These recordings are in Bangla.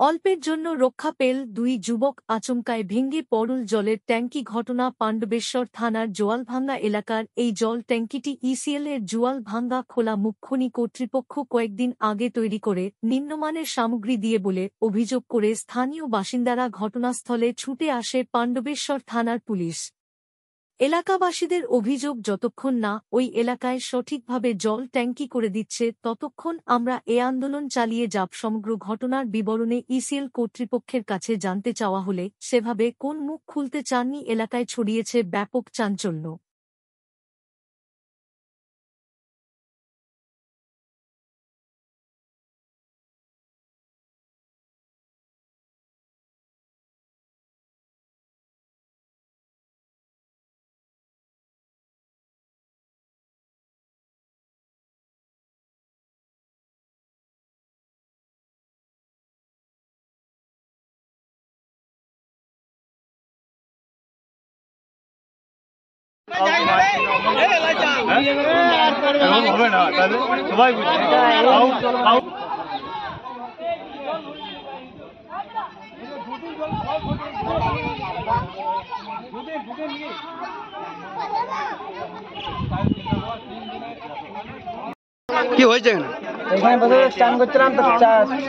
অল্পের জন্য রক্ষা পেল দুই যুবক আচমকায় ভেঙে পড়ল জলের ট্যাঙ্কি ঘটনা পাণ্ডবেশ্বর থানার জোয়ালভাঙ্গা এলাকার এই জল ট্যাঙ্কিটি ইসিএলের জোয়ালভাঙ্গা খোলা মুখখনি কর্তৃপক্ষ কয়েকদিন আগে তৈরি করে নিম্নমানের সামগ্রী দিয়ে বলে অভিযোগ করে স্থানীয় বাসিন্দারা ঘটনাস্থলে ছুটে আসে পাণ্ডবেশ্বর থানার পুলিশ। এলাকাবাসীদের অভিযোগ যতক্ষণ না ওই এলাকায় সঠিকভাবে জল ট্যাঙ্কি করে দিচ্ছে ততক্ষণ আমরা এ আন্দোলন চালিয়ে যাব। সমগ্র ঘটনার বিবরণে ইসিএল কর্তৃপক্ষের কাছে জানতে চাওয়া হলে সেভাবে কোন মুখ খুলতে চাননি। এলাকায় ছড়িয়েছে ব্যাপক চাঞ্চল্য। কি হয়েছে এখানে বসে স্নান করছিলাম তো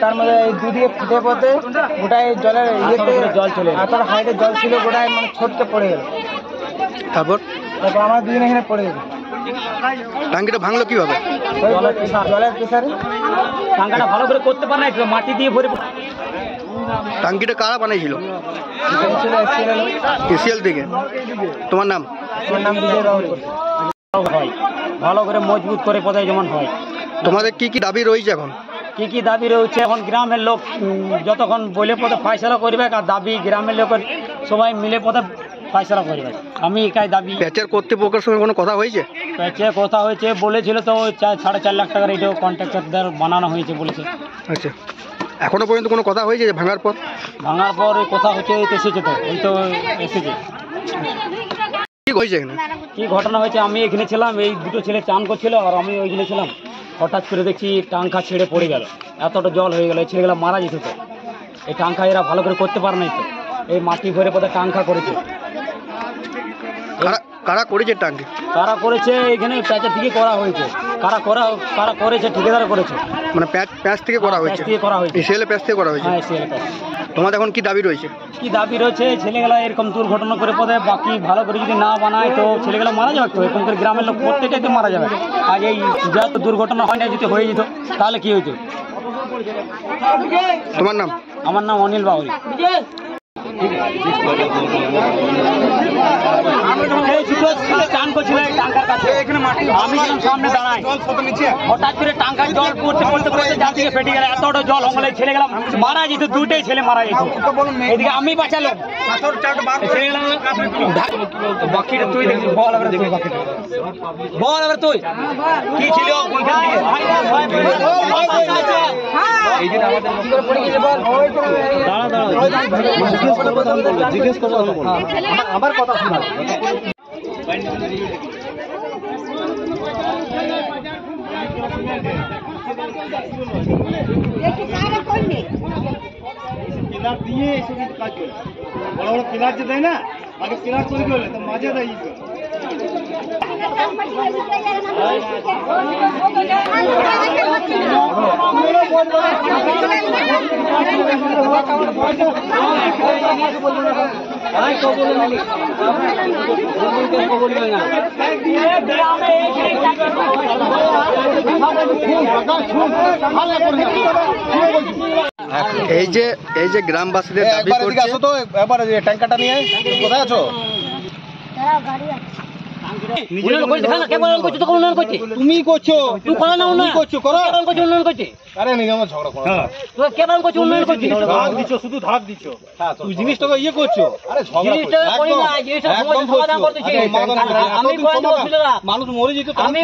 তার মধ্যে দুদিকে ফুটে পড়তে গোটাই জলের ইয়েতে জল চলে এতটা হাইটে জল ছিল গোটাই মানে ছোটকে পড়ে গেল। তারপর আমার দুদিন এখানে পড়ে গেল। টাঙ্কিটা ভাঙলো কিভাবে? জলের প্রেসারে টাঙ্কাটা ভালো করে করতে পারে না, মাটি দিয়ে ভরে। টাঙ্কিটা কারা বানাইছিল? এসিএল থেকে। তোমার নাম? আমার নাম বিজয় বাবু। হয় ভালো করে মজবুত করে কোথায় যেমন হয়। তোমাদের কি কি দাবি রয়েছে এখন? কি কি দাবি রয়েছে এখন? গ্রামের লোক যতক্ষণ বলে পথে ফাইসলা করবে, আর দাবি গ্রামের লোকের সবাই মিলে পথে ফাইসলা করবে। আমি একাই দাবি। প্যাচের কর্তৃপক্ষের সঙ্গে কোনো কথা হয়েছে? প্যাচের কথা হয়েছে, বলেছিল তো 4.5 লাখ টাকার এটাও কন্ট্রাক্টরদের বানানো হয়েছে বলেছে। আচ্ছা, এখনো পর্যন্ত কোনো কথা হয়েছে ভাঙার পর? ভাঙার পর ওই কথা হচ্ছে, এসেছে তো ওই তো এসেছে। কি হয়েছে এখানে? কি ঘটনা হয়েছে? আমি এখানে ছিলাম, এই দুটো ছেলে চান করছিল আর আমি ওইখানে ছিলাম। হঠাৎ করে দেখছি টাঙ্কা ছেড়ে পড়ে গেল, এতটা জল হয়ে গেল, এই ছেলেগুলো মারা যেত তো। এই টাঙ্কা এরা ভালো করে করতে পারে নাই তো, এই মাটি ভরে পথে টাঙ্কা করেছে। কারা করেছে টাঙ্কি? কারা করেছে? এখানে প্যাচের থেকে করা হয়েছে। কারা করেছে? ঠিকাদার করেছে। মানে প্যাচ থেকে করা হয়েছে? থেকে করা হয়েছে। এসিএল প্যাচ থেকে করা হয়েছে? হ্যাঁ, এসিএল প্যাচ। তোমাদের এখন কি দাবি রয়েছে? কি দাবি রয়েছে? ছেলেগুলা এরকম দুর্ঘটনা করে পথে বাকি ভালো করে যদি না বানায় তো ছেলেগুলো মারা যাবে তো। এরকম করে গ্রামের লোক প্রত্যেকটাই তো মারা যাবে। আজ এই যা তো দুর্ঘটনা হয় না, যদি হয়ে যেত তাহলে কি হইতো? তোমার নাম? আমার নাম অনিল বাউরি। চান করছিল টাঙ্কার কাছে, আমি সামনে দাঁড়াই, হঠাৎ করে টাঙ্কার জল পড়তে পড়তে পড়তে যার দিকে ফেটে গেল, এতটা জল হলে ছেলে গেলাম মারা যেত, দুইটাই ছেলে মারা যেত। এদিকে আমি বাঁচালাম বাকিটা। তুই দেখি বল, এবার তুই বাকিটা বল, এবার তুই কি ছিল দাঁড়া দাঁড়া জিজ্ঞেস করবো আমার কথা শোনা। পিলার দিয়ে এসব কাজ করে, বড় বড় পিলার যে দেয় না, আগে পিলার তৈরি করলে তো মাঝে দেয়। এই যে গ্রামবাসীদের দাবি করছে, আসো তো একবার ট্যাঙ্কাটা নিয়ে। কোথায় আছো? তুমি করছো, আরে নিগম ঝগড়া করো, উন্নয়ন করছিস, শুধু ধাপ দিচ্ছ, তুই জিনিসটাকে ইয়ে করছো। আরে মানুষ মরে যেত, আমি